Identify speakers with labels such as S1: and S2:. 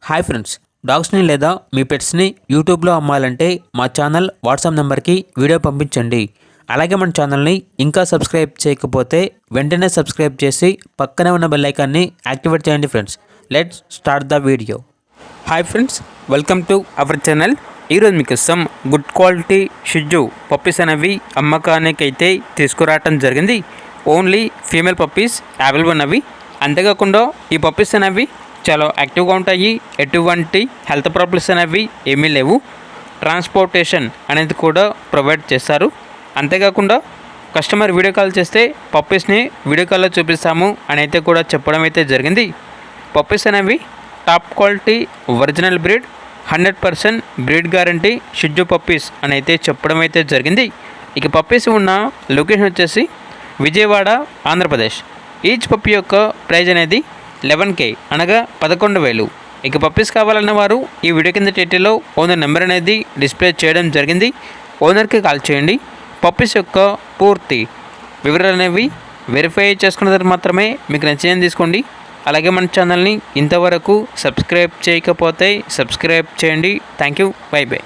S1: Hi friends, డాగ్స్ని లేదా మీ పెట్స్ని యూట్యూబ్లో అమ్మాలంటే మా ఛానల్ వాట్సాప్ నెంబర్కి వీడియో పంపించండి. అలాగే మన ఛానల్ని ఇంకా సబ్స్క్రైబ్ చేయకపోతే వెంటనే సబ్స్క్రైబ్ చేసి పక్కనే ఉన్న బెల్ ఐకాన్ని యాక్టివేట్ చేయండి friends. Let's start the video. Hi friends, welcome to our channel. ఈరోజు మీకోసం గుడ్ క్వాలిటీ షిజు పప్పీస్ అనేవి అమ్మకానికి అయితే తీసుకురావటం జరిగింది. ఓన్లీ ఫీమేల్ పప్పీస్ అవైలబుల్ ఉన్నవి. అంతేకాకుండా ఈ పప్పీస్ అనేవి చాలా యాక్టివ్గా ఉంటాయి. ఎటువంటి హెల్త్ ప్రాబ్లమ్స్ అనేవి ఏమీ లేవు. ట్రాన్స్పోర్టేషన్ అనేది కూడా ప్రొవైడ్ చేస్తారు. అంతేకాకుండా కస్టమర్ వీడియో కాల్ చేస్తే పప్పీస్ని వీడియో కాల్లో చూపిస్తాము అని అయితే కూడా చెప్పడం అయితే జరిగింది. పప్పీస్ అనేవి top quality original breed, 100% breed guarantee షిజు పప్పీస్ అని అయితే చెప్పడం అయితే జరిగింది. ఇక పప్పీస్ ఉన్న లొకేషన్ వచ్చేసి విజయవాడ, ఆంధ్రప్రదేశ్. ఈచ్ పప్పీ యొక్క ప్రైజ్ అనేది 11K అనగా 11,000. ఇక పప్పీస్ కావాలన్న వారు ఈ వీడియో కింద టైటిల్లో ఓనర్ నెంబర్ అనేది డిస్ప్లే చేయడం జరిగింది. ఓనర్కి కాల్ చేయండి. పప్పీస్ యొక్క పూర్తి వివరాలు అనేవి వెరిఫై చేసుకున్న తర్వాత మాత్రమే మీకు నచ్చిందని తీసుకోండి. అలాగే మన ఛానల్ని ఇంతవరకు సబ్స్క్రైబ్ చేయకపోతే సబ్స్క్రైబ్ చేయండి. Thank you. By by.